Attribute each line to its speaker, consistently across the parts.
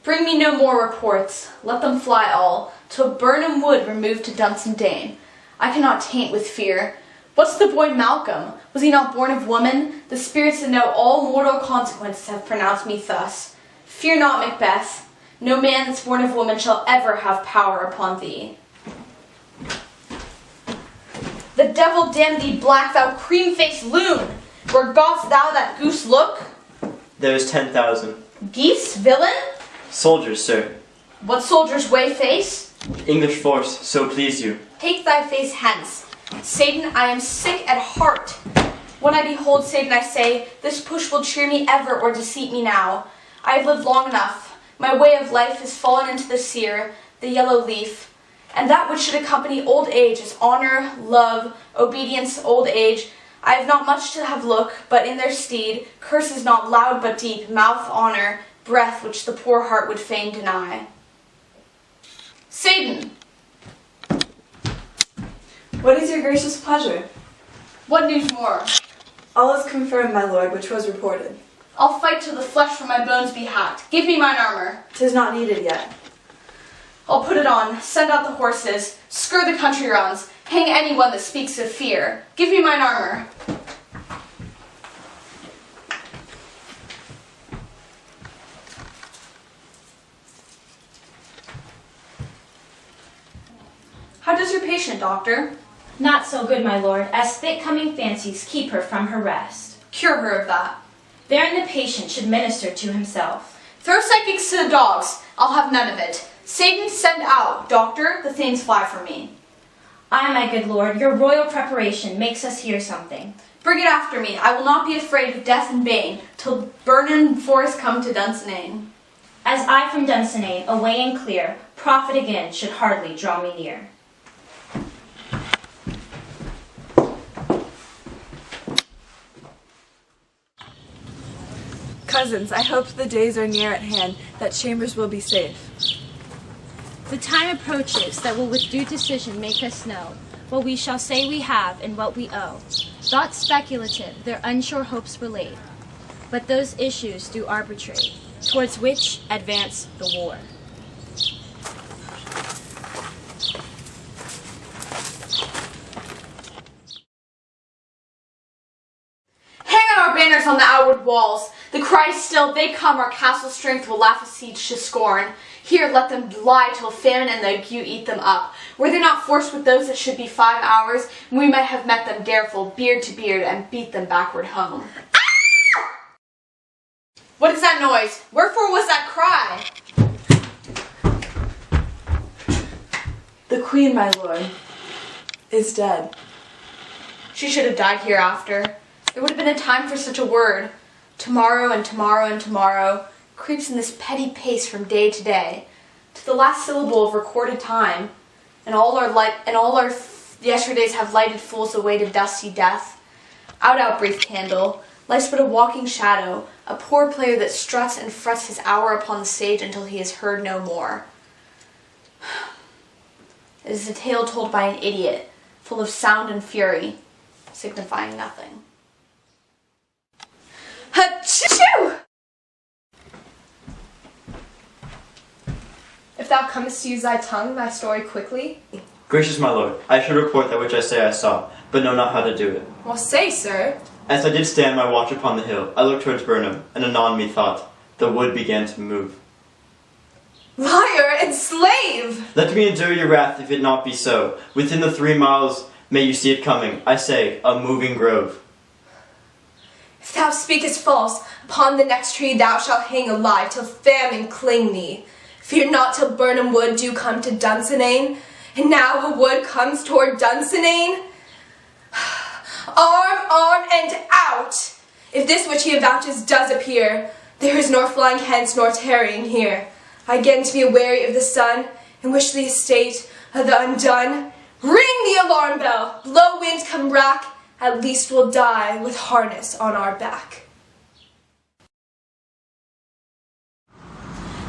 Speaker 1: Bring me no more reports, let them fly all, till Burnham Wood removed to Dunsandane. I cannot taint with fear. What's the boy Malcolm? Was he not born of woman? The spirits that know all mortal consequences have pronounced me thus. Fear not, Macbeth. No man that's born of woman shall ever have power upon thee. The devil damn thee black, thou cream-faced loon! Where godst thou that goose look?
Speaker 2: There's 10,000.
Speaker 1: Geese, villain?
Speaker 2: Soldiers, sir.
Speaker 1: What soldiers weigh face?
Speaker 2: English force, so please you.
Speaker 1: Take thy face hence. Satan, I am sick at heart. When I behold Satan, I say, this push will cheer me ever or deceit me now. I have lived long enough. My way of life has fallen into the sere, the yellow leaf. And that which should accompany old age is honor, love, obedience, old age. I have not much to have look, but in their stead, curses not loud but deep, mouth honor, breath which the poor heart would fain deny. Satan!
Speaker 3: What is your gracious pleasure?
Speaker 1: What news more?
Speaker 3: All is confirmed, my lord, which was reported.
Speaker 1: I'll fight till the flesh from my bones be hacked. Give me mine armor.
Speaker 3: 'Tis not needed yet.
Speaker 1: I'll put it on, send out the horses, skir the country rounds, hang anyone that speaks of fear. Give me mine armor. How does your patient, doctor?
Speaker 4: Not so good, my lord, as thick-coming fancies keep her from her rest.
Speaker 1: Cure her of that.
Speaker 4: Therein the patient should minister to himself.
Speaker 1: Throw psychics to the dogs. I'll have none of it. Satan, send out. Doctor, the things fly from me.
Speaker 4: Aye, my good lord, your royal preparation makes us hear something.
Speaker 1: Bring it after me. I will not be afraid of death and bane, till Burnham Forest come to Dunsandane.
Speaker 4: As I from Dunsandane, away and clear, prophet again should hardly draw me near.
Speaker 3: Cousins, I hope the days are near at hand that Chambers will be safe.
Speaker 5: The time approaches that will with due decision make us know what we shall say we have and what we owe. Thoughts speculative, their unsure hopes relate, but those issues do arbitrate, towards which advance the war.
Speaker 1: Banners on the outward walls. The cry is still, they come, our castle strength will laugh a siege to scorn. Here let them lie till famine and the ague eat them up. Were they not forced with those that should be 5 hours, we might have met them dareful, beard to beard, and beat them backward home. Ah! What is that noise? Wherefore was that cry?
Speaker 3: The queen, my lord, is dead.
Speaker 1: She should have died hereafter. There would have been a time for such a word. Tomorrow and tomorrow and tomorrow creeps in this petty pace from day to day, to the last syllable of recorded time, and all our yesterdays have lighted fools awaited dusty death. Out, brief candle. Life's but a walking shadow, a poor player that struts and frets his hour upon the stage until he is heard no more. It is a tale told by an idiot, full of sound and fury, signifying nothing. Achoo!
Speaker 6: If thou comest to use thy tongue, thy story quickly.
Speaker 2: Gracious my lord, I should report that which I say I saw, but know not how to do it.
Speaker 6: Well, say, sir.
Speaker 2: As I did stand my watch upon the hill, I looked towards Burnham, and anon methought the wood began to move.
Speaker 6: Liar and slave!
Speaker 2: Let me endure your wrath if it not be so. Within the 3 miles may you see it coming, I say, a moving grove.
Speaker 6: If thou speakest false, upon the next tree thou shalt hang alive till famine cling thee. Fear not till Burnham Wood do come to Dunsandane, and now a wood comes toward Dunsandane. Arm, and out! If this which he avouches does appear, there is nor flying hence nor tarrying here. I again to be weary of the sun, and wish the estate of the undone. Ring the alarm bell, blow wind come rack, at least we'll die with harness on our back.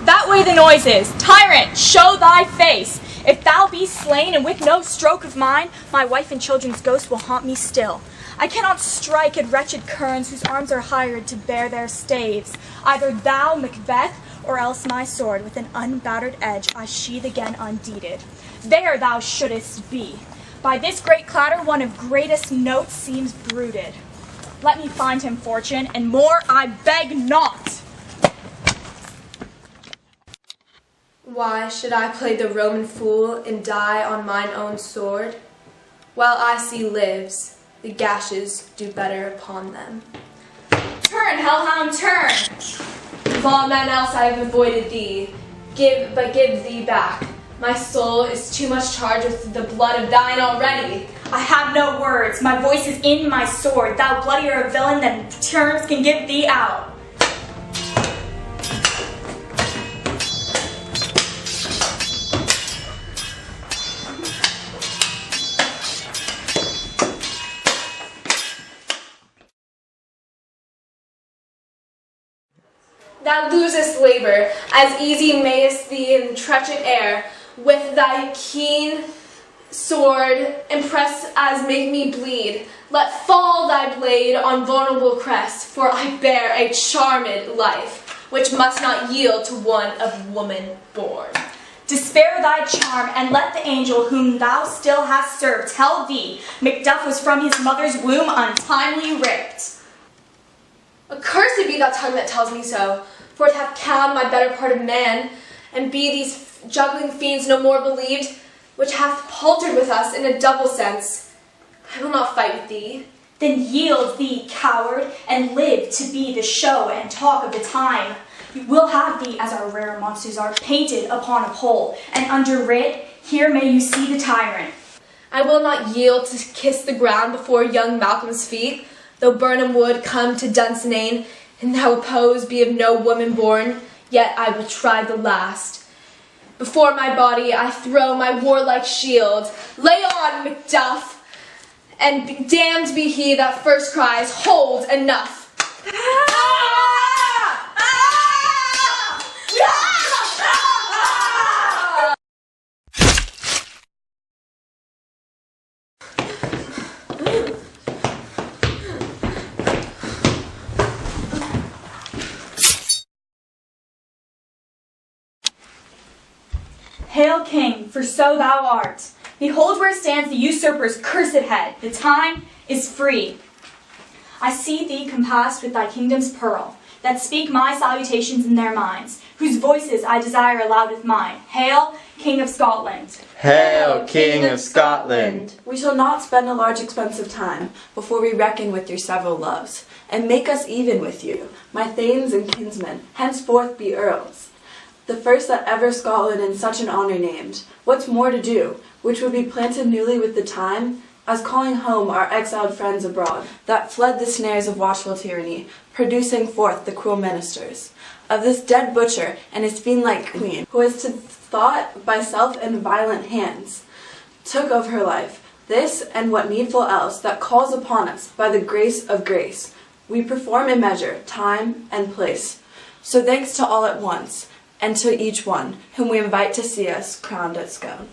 Speaker 7: That way the noise is. Tyrant, show thy face. If thou be slain, and with no stroke of mine, my wife and children's ghosts will haunt me still. I cannot strike at wretched kerns whose arms are hired to bear their staves. Either thou, Macbeth, or else my sword with an unbattered edge I sheathe again undeeded. There thou shouldest be. By this great clatter one of greatest notes seems brooded. Let me find him, fortune, and more I beg not.
Speaker 6: Why should I play the Roman fool and die on mine own sword? While I see lives, the gashes do better upon them.
Speaker 1: Turn, hellhound, turn! Of all men else I have avoided thee. Give thee back. My soul is too much charged with the blood of thine already.
Speaker 7: I have no words. My voice is in my sword. Thou bloodier a villain than terms can give thee out.
Speaker 6: Thou losest labor, as easy mayest thee in treacherous air, with thy keen sword impress as make me bleed. Let fall thy blade on vulnerable crest, for I bear a charmed life, which must not yield to one of woman born.
Speaker 7: Despair thy charm, and let the angel whom thou still hast served tell thee Macduff was from his mother's womb untimely ripped.
Speaker 6: Accursed be that tongue that tells me so, for it hath cowed my better part of man, and be these juggling fiends no more believed, which hath paltered with us in a double sense. I will not fight with thee.
Speaker 7: Then yield thee, coward, and live to be the show and talk of the time. We will have thee, as our rare monsters are, painted upon a pole, and under writ, here may you see the tyrant.
Speaker 6: I will not yield to kiss the ground before young Malcolm's feet, though Burnham would come to Dunsinane, and thou oppose be of no woman born, yet I will try the last. Before my body I throw my warlike shield. Lay on, Macduff, and damned be he that first cries, hold, enough.
Speaker 7: Hail, King, for so thou art. Behold where stands the usurper's cursed head. The time is free. I see thee compassed with thy kingdom's pearl, that speak my salutations in their minds, whose voices I desire aloud with mine. Hail, King of Scotland.
Speaker 2: Hail, King of Scotland!
Speaker 3: We shall not spend a large expense of time before we reckon with your several loves, and make us even with you, my thanes and kinsmen, henceforth be earls. The first that ever Scotland in such an honour named. What's more to do, which would be planted newly with the time, as calling home our exiled friends abroad, that fled the snares of watchful tyranny, producing forth the cruel ministers of this dead butcher and his fiend-like queen, who is to thought by self and violent hands took of her life. This and what needful else that calls upon us by the grace of grace, we perform in measure, time, and place. So thanks to all at once, and to each one whom we invite to see us crowned at Scone.